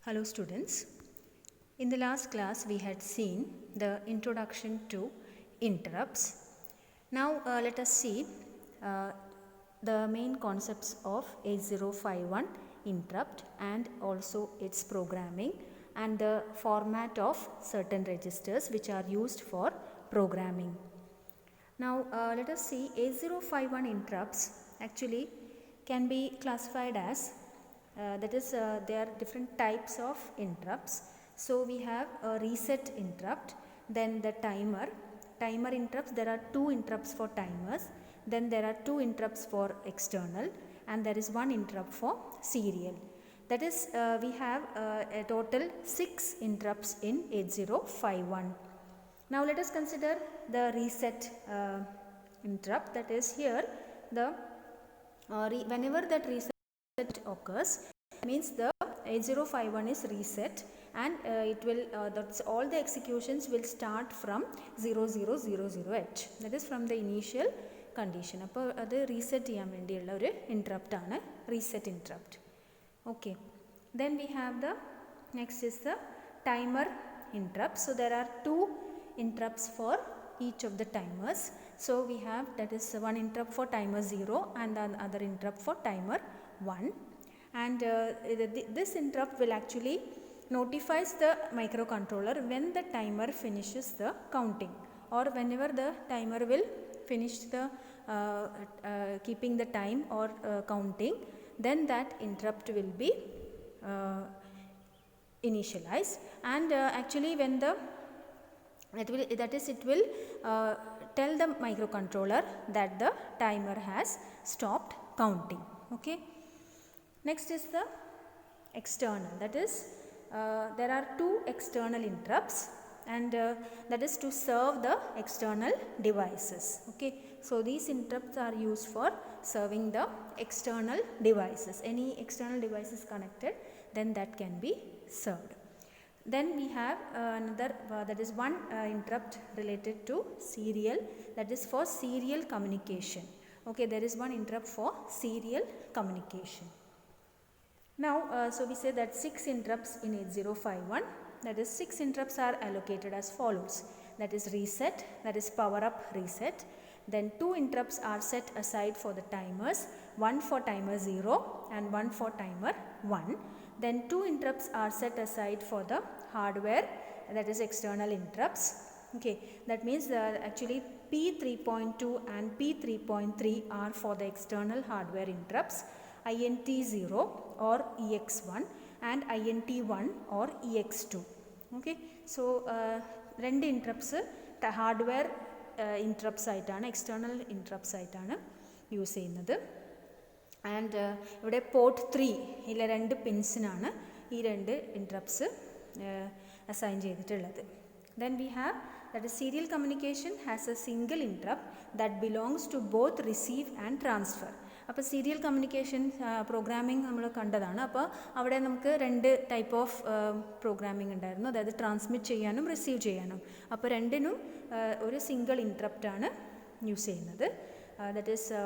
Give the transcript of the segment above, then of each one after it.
Hello students, in the last class we had seen the introduction to interrupts. Now let us see the main concepts of 8051 interrupt and also its programming and the format of certain registers which are used for programming. Now let us see 8051 interrupts actually can be classified as there are different types of interrupts. So we have a reset interrupt, then the timer interrupts. There are two interrupts for timers, then there are two interrupts for external, and there is one interrupt for serial. That is we have a total 6 interrupts in 8051. Now let us consider the reset interrupt. That is here the whenever that reset occurs, means the 8051 is reset and it will that's all the executions will start from 0000h, that is from the initial condition. അപ്പോൾ അത് reset ചെയ്യാൻ വേണ്ടിയുള്ള ഒരു interrupt ആണ് reset interrupt. Okay, then we have the next is the timer interrupt. So there are two interrupts for each of the timers. So we have that is one interrupt for timer 0 and the other interrupt for timer 1, and this interrupt will actually notifies the microcontroller when the timer finishes the counting, or whenever the timer will finish the keeping the time or counting, then that interrupt will be initialized, and actually when the it will tell the microcontroller that the timer has stopped counting. Okay, next is the external. That is there are two external interrupts, and that is to serve the external devices. Okay, so these interrupts are used for serving the external devices. Any external devices connected, then that can be served. Then we have another that is one interrupt related to serial, that is for serial communication. Okay, there is one interrupt for serial communication. Now so we say that 6 interrupts in 8051, that is 6 interrupts are allocated as follows. That is reset, that is power up reset. Then 2 interrupts are set aside for the timers, one for timer 0 and one for timer 1. Then 2 interrupts are set aside for the hardware, that is external interrupts. Okay, that means actually P3.2 and P3.3 are for the external hardware interrupts, INT0 or EX1 and INT1 or EX2. Okay, so രണ്ട് interrupts hardware interrupts ആയിട്ടാണ്, external interrupts ആയിട്ടാണ് use ചെയ്യുന്നത്. And ഇവിടെ port 3 ഇതിലെ 2 പിൻസിനാണ് ഈ 2 interrupts assign ചെയ്തിട്ടുള്ളത്. Then we have that is serial communication has a single interrupt that belongs to both receive and transfer. അപ്പോൾ serial communication programming നമ്മൾ കണ്ടതാണ്. അപ്പോൾ അവിടെ നമുക്ക് 2 ടൈപ്പ് ഓഫ് പ്രോഗ്രാമിംഗ് ഉണ്ടായിരുന്നു, അതായത് ട്രാൻസ്മിറ്റ് ചെയ്യാനും റിസീവ് ചെയ്യാനും. അപ്പോൾ രണ്ടിനും ഒരു സിംഗിൾ ഇൻട്രപ്റ്റാണ് യൂസ് ചെയ്യുന്നത്. That is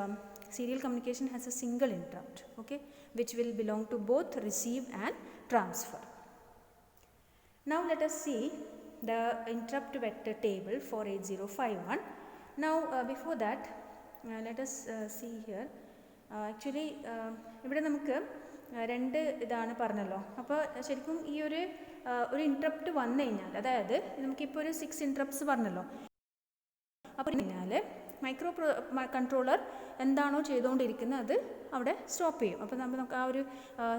serial communication has a single interrupt, okay, which will belong to both receive and transfer. Now let us see the interrupt vector table for 8051. Now before that let us see here actually ഇവിടെ നമുക്ക് 2 ഇതാണ് പറഞ്ഞല്ലോ. അപ്പോൾ ശരിക്കും ഈ ഒരു interrupt വന്നു കഴിഞ്ഞാൽ, അതായത് നമുക്കിപ്പോൾ ഒരു 6 ഇൻട്രപ്റ്റ്സ് പറഞ്ഞല്ലോ, അപ്പോൾ കഴിഞ്ഞാൽ മൈക്രോ കൺട്രോളർ എന്താണോ ചെയ്തുകൊണ്ടിരിക്കുന്നത് അത് അവിടെ സ്റ്റോപ്പ് ചെയ്യും. അപ്പോൾ നമുക്ക് ആ ഒരു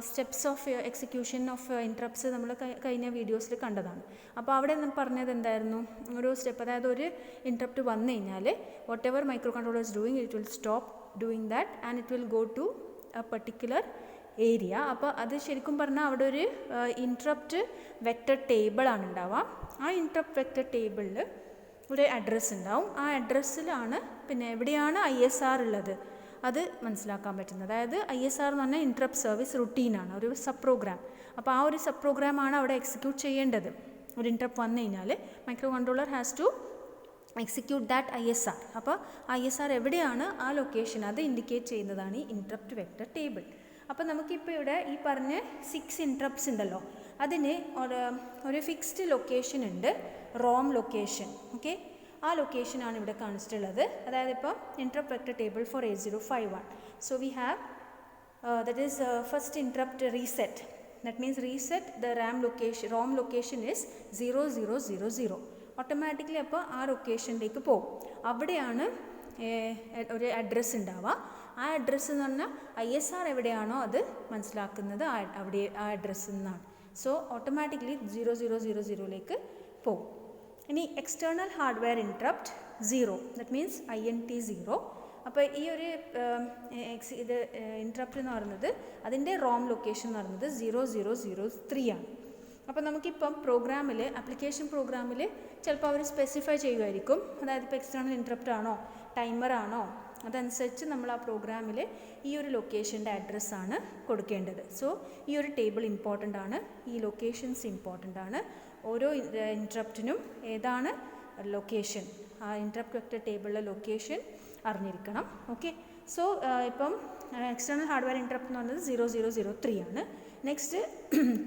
steps of execution of interrupts നമ്മൾ കഴിഞ്ഞ വീഡിയോസിൽ കണ്ടതാണ്. അപ്പോൾ അവിടെ പറഞ്ഞത് എന്തായിരുന്നു, ഒരു സ്റ്റെപ്പ്, അതായത് ഒരു ഇൻട്രപ്റ്റ് വന്നു കഴിഞ്ഞാൽ whatever micro controller is doing it will stop doing that and it will go to a particular area. അപ്പോൾ അത് ശരിക്കും പറഞ്ഞാൽ അവിടെ ഒരു ഇൻട്രപ്റ്റ് വെക്റ്റർ ടേബിളാണ് ഉണ്ടാവുക. ആ ഇൻട്രപ്റ്റ് വെക്റ്റർ ടേബിളിൽ ഒരു അഡ്രസ്സ് ഉണ്ടാവും. ആ അഡ്രസ്സിലാണ് പിന്നെ എവിടെയാണ് ISR ഉള്ളത് അത് മനസ്സിലാക്കാൻ പറ്റുന്നത്. അതായത് ISR എന്ന് പറഞ്ഞാൽ ഇൻട്രപ്റ്റ് സർവീസ് റുട്ടീനാണ്, ഒരു സബ് പ്രോഗ്രാം. അപ്പോൾ ആ ഒരു സബ് പ്രോഗ്രാമാണ് അവിടെ എക്സിക്യൂട്ട് ചെയ്യേണ്ടത്. ഒരു ഇൻട്രപ്റ്റ് വന്നു കഴിഞ്ഞാൽ micro controller has to execute that ISR. അപ്പോൾ ISR എവിടെയാണ് ആ ലൊക്കേഷൻ അത് ഇൻഡിക്കേറ്റ് ചെയ്യുന്നതാണ് ഈ ഇൻട്രപ്റ്റ് വെക്റ്റർ ടേബിൾ. അപ്പോൾ നമുക്കിപ്പോൾ ഇവിടെ ഈ പറഞ്ഞ 6 ഇൻട്രപ്റ്റ്സ് ഉണ്ടല്ലോ, അതിന് ഒരു ഫിക്സ്ഡ് ലൊക്കേഷൻ ഉണ്ട്, റോം ലൊക്കേഷൻ. ഓക്കെ, ആ ലൊക്കേഷനാണ് ഇവിടെ കാണിച്ചിട്ടുള്ളത്. അതായത് ഇപ്പോൾ interrupt vector table for 8051. So we have that is first interrupt reset. That means reset the ROM location is 0000. Automatically അപ്പോൾ ആ ലൊക്കേഷനിലേക്ക് പോകും. അവിടെയാണ് ഒരു അഡ്രസ്സ് ഉണ്ടാവുക. ആ അഡ്രസ്സ് എന്ന് പറഞ്ഞാൽ ISR എവിടെയാണോ അത് മനസ്സിലാക്കുന്നത് അവിടെ ആ അഡ്രസ്സിൽ നിന്നാണ്. സോ ഓട്ടോമാറ്റിക്കലി 0000ലേക്ക് പോകും. ഇനി external hardware interrupt 0, that means INT 0. അപ്പോൾ ഈ ഒരു ഇത് ഇൻട്രപ്റ്റ് എന്ന് പറയുന്നത് അതിൻ്റെ റോം ലൊക്കേഷൻ എന്ന് പറയുന്നത് 0003 ആണ്. അപ്പോൾ നമുക്കിപ്പം പ്രോഗ്രാമിൽ, ആപ്ലിക്കേഷൻ പ്രോഗ്രാമിൽ ചിലപ്പോൾ അവർ സ്പെസിഫൈ ചെയ്യുമായിരിക്കും. അതായത് ഇപ്പോൾ എക്സ്റ്റേണൽ ഇൻട്രപ്റ്റ് ആണോ ടൈമർ ആണോ അതനുസരിച്ച് നമ്മൾ ആ പ്രോഗ്രാമിൽ ഈ ഒരു ലൊക്കേഷൻ്റെ അഡ്രസ്സാണ് കൊടുക്കേണ്ടത്. സോ ഈ ഒരു ടേബിൾ ഇമ്പോർട്ടൻ്റ് ആണ്, ഈ ലൊക്കേഷൻസ് ഇമ്പോർട്ടൻ്റ് ആണ്. ഓരോ ഇൻട്രപ്റ്റിനും ഏതാണ് ലൊക്കേഷൻ, ആ ഇൻട്രപ്റ്റ് വെക്റ്റർ ടേബിളിലെ ലൊക്കേഷൻ അറിഞ്ഞിരിക്കണം. ഓക്കെ, സോ ഇപ്പം എക്സ്റ്റേണൽ ഹാർഡ്വെയർ ഇൻട്രപ്റ്റ് എന്ന് പറയുന്നത് 0003 ആണ്. നെക്സ്റ്റ്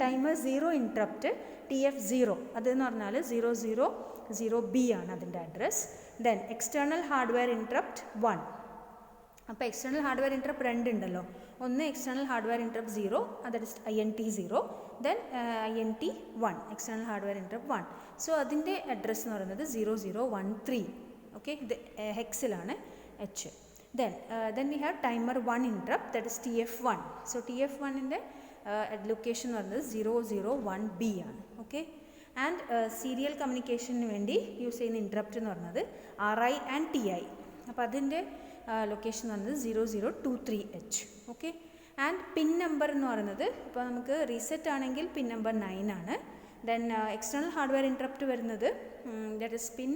ടൈമർ 0 ഇൻട്രപ്റ്റ് TF0, അതെന്ന് പറഞ്ഞാൽ 000B ആണ് അതിൻ്റെ address. Then external hardware interrupt 1. അപ്പോൾ എക്സ്റ്റേണൽ ഹാർഡ്വെയർ ഇൻട്രപ്റ്റ് 2 ഉണ്ടല്ലോ. ഒന്ന് എക്സ്റ്റേണൽ ഹാർഡ്വെയർ ഇൻട്രപ്റ്റ് 0, അതായത് INT 0. Then INT 1, external hardware interrupt 1. So അതിൻ്റെ അഡ്രസ്സ് എന്ന് പറയുന്നത് 0013. ഓക്കെ, ഇത് ഹെക്സിലാണ് H. Then we have timer 1 interrupt, that is TF1. So TF1ൻ്റെ ലൊക്കേഷൻ എന്ന് പറയുന്നത് 001B ആണ്. ഓക്കെ, ആൻഡ് സീരിയൽ കമ്മ്യൂണിക്കേഷന് വേണ്ടി യൂസ് ചെയ്യുന്ന ഇൻട്രപ്റ്റ് എന്ന് പറയുന്നത് RI ആൻഡ് TI. അപ്പോൾ അതിൻ്റെ ലൊക്കേഷൻ എന്ന് പറയുന്നത് 0023H. Okay, and pin number എന്ന് പറയുന്നത് ഇപ്പോൾ നമുക്ക് റീസെറ്റ് ആണെങ്കിൽ പിൻ നമ്പർ 9 ആണ്. ദെൻ എക്സ്റ്റേണൽ ഹാർഡ്വെയർ ഇൻട്രപ്റ്റ് വരുന്നത് that is pin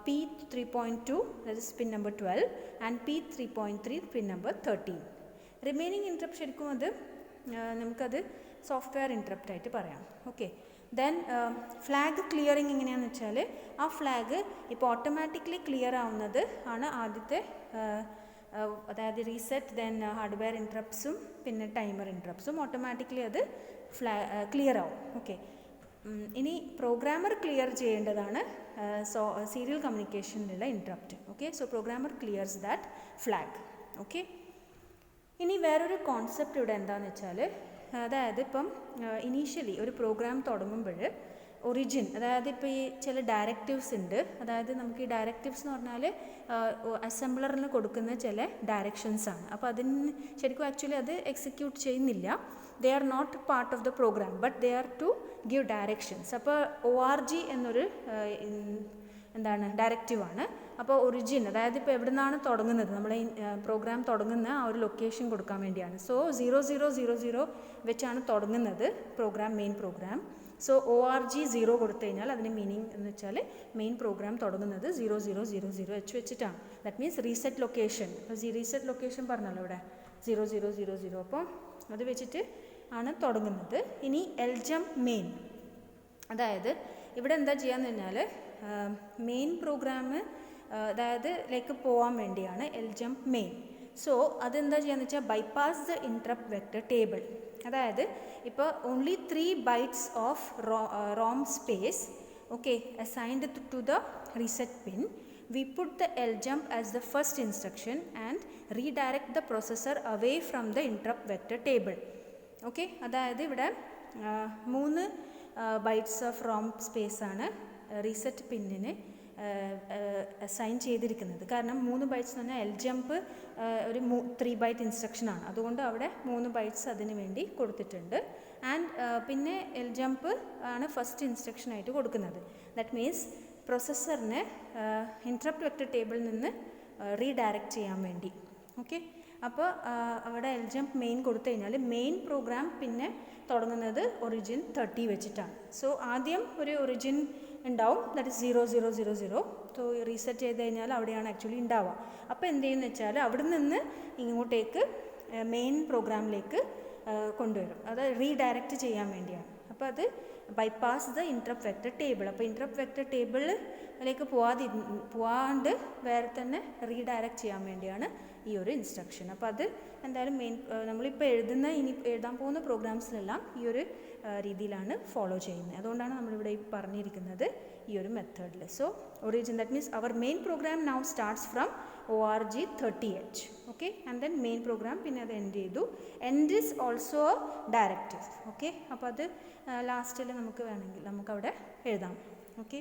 P3.2, that is pin number 12, and P3.3 pin number 13. Remaining interrupt ശരിക്കും അത് നമുക്കത് സോഫ്റ്റ്വെയർ ഇൻട്രപ്റ്റ് ആയിട്ട് പറയാം. ഓക്കെ, ദെൻ ഫ്ലാഗ് ക്ലിയറിങ് എങ്ങനെയാണെന്ന് വെച്ചാൽ ആ ഫ്ലാഗ് ഇപ്പോൾ ഓട്ടോമാറ്റിക്കലി ക്ലിയർ ആവുന്നത് ആണ് ആദ്യത്തെ, അതായത് റീസെറ്റ്, ദെൻ ഹാർഡ്വെയർ ഇൻട്രപ്റ്റ്സും പിന്നെ ടൈമർ ഇൻട്രപ്റ്റ്സും ഓട്ടോമാറ്റിക്കലി അത് ക്ലിയർ ആവും. ഓക്കെ, ഇനി പ്രോഗ്രാമർ ക്ലിയർ ചെയ്യേണ്ടതാണ് സീരിയൽ കമ്മ്യൂണിക്കേഷനിലുള്ള interrupt. Okay, so programmer clears that flag. Okay, ഇനി വേറൊരു കോൺസെപ്റ്റ് ഇവിടെ എന്താണെന്ന് വെച്ചാൽ, അതായത് ഇപ്പം ഇനീഷ്യലി ഒരു പ്രോഗ്രാം തുടങ്ങുമ്പോൾ ഒറിജിൻ, അതായത് ഇപ്പോൾ ഈ ചില ഡയറക്റ്റീവ്സ് ഉണ്ട്. അതായത് നമുക്ക് ഈ ഡയറക്റ്റീവ്സ് എന്ന് പറഞ്ഞാൽ അസംബ്ലറിന് കൊടുക്കുന്ന ചില ഡയറക്ഷൻസ് ആണ്. അപ്പോൾ അതിന് ശരിക്കും ആക്ച്വലി അത് എക്സിക്യൂട്ട് ചെയ്യുന്നില്ല. They are not part of the program, but they are to give directions. അപ്പോൾ ORG എന്നൊരു എന്താണ് ഡയറക്റ്റീവാണ്. അപ്പോൾ ഒറിജിൻ, അതായത് ഇപ്പോൾ എവിടെ നിന്നാണ് തുടങ്ങുന്നത്, നമ്മളെ പ്രോഗ്രാം തുടങ്ങുന്ന ആ ഒരു ലൊക്കേഷൻ കൊടുക്കാൻ വേണ്ടിയാണ്. സോ 0000 വെച്ചാണ് തുടങ്ങുന്നത് program, main program. So ORG 0 കൊടുത്തു കഴിഞ്ഞാൽ അതിൻ്റെ മീനിങ് എന്ന് വെച്ചാൽ മെയിൻ പ്രോഗ്രാം തുടങ്ങുന്നത് 0000H വെച്ചിട്ടാണ്. That means reset location. അപ്പോൾ റീസെറ്റ് ലൊക്കേഷൻ പറഞ്ഞല്ലോ ഇവിടെ 0000. അപ്പോൾ അത് വെച്ചിട്ട് ആണ് തുടങ്ങുന്നത്. ഇനി LJump മെയിൻ, അതായത് ഇവിടെ എന്താ ചെയ്യാന്ന് പറഞ്ഞാൽ മെയിൻ പ്രോഗ്രാം അതായത് ലേക്ക് പോകാൻ വേണ്ടിയാണ് LJump മെയിൻ. സോ അതെന്താ ചെയ്യാന്ന് വെച്ചാൽ bypass the interrupt vector table. അതായത് ഇപ്പോൾ only 3 bytes of ROM space, okay, assigned to the reset pin. We put the LJump as the first instruction and redirect the processor away from the interrupt vector table. Okay, അതായത് ഇവിടെ 3 bytes of ROM space ആണ് reset പിന്നിന് assign ചെയ്തിരിക്കുന്നത്. കാരണം 3 bytes എന്ന് പറഞ്ഞാൽ LJump ഒരു 3 byte ഇൻസ്ട്രക്ഷനാണ്. അതുകൊണ്ട് അവിടെ 3 bytes അതിന് വേണ്ടി കൊടുത്തിട്ടുണ്ട്. ആൻഡ് പിന്നെ LJump ആണ് ഫസ്റ്റ് ഇൻസ്ട്രക്ഷനായിട്ട് കൊടുക്കുന്നത്. ദാറ്റ് മീൻസ് പ്രൊസസ്സറിനെ ഇൻട്രപ്റ്റ് വെക്റ്റർ ടേബിളിൽ നിന്ന് റീഡയറക്റ്റ് ചെയ്യാൻ വേണ്ടി. ഓക്കെ, അപ്പോൾ അവിടെ LJump മെയിൻ കൊടുത്തു കഴിഞ്ഞാൽ മെയിൻ പ്രോഗ്രാം പിന്നെ തുടങ്ങുന്നത് ഒറിജിൻ 30 വെച്ചിട്ടാണ്. സോ ആദ്യം ഒരു ഒറിജിൻ ഉണ്ടാവും, ദാറ്റ് ഇസ് 0000. സോ റീസെറ്റ് ചെയ്ത് കഴിഞ്ഞാൽ അവിടെയാണ് ആക്ച്വലി ഉണ്ടാവുക. അപ്പോൾ എന്ത് ചെയ്യുമെന്ന് വെച്ചാൽ അവിടെ നിന്ന് ഇങ്ങോട്ടേക്ക് മെയിൻ പ്രോഗ്രാമിലേക്ക് കൊണ്ടുവരും, അത് റീഡയറക്റ്റ് ചെയ്യാൻ വേണ്ടിയാണ്. അപ്പോൾ അത് bypass the interrupt vector table. അപ്പോൾ ഇൻട്രപ്റ്റ് വെക്റ്റർ ടേബിളിലേക്ക് പോവാണ്ട് വേറെ തന്നെ റീഡയറക്റ്റ് ചെയ്യാൻ വേണ്ടിയാണ് ഈ ഒരു ഇൻസ്ട്രക്ഷൻ. അപ്പോൾ അത് എന്തായാലും നമ്മളിപ്പോൾ ഇനി എഴുതാൻ പോകുന്ന പ്രോഗ്രാംസിലെല്ലാം ഈ ഒരു രീതിയിലാണ് ഫോളോ ചെയ്യുന്നത്. അതുകൊണ്ടാണ് നമ്മളിവിടെ പറഞ്ഞിരിക്കുന്നത് ഈ ഒരു മെത്തേഡിൽ. So origin that means our main program now starts from org30h. Okay, and then main program പിന്നെ അത് എൻഡ് ചെയ്തു. End is also directive. Okay, അപ്പോൾ അത് ലാസ്റ്റിൽ നമുക്ക് വേണമെങ്കിൽ നമുക്കവിടെ എഴുതാം. ഓക്കെ.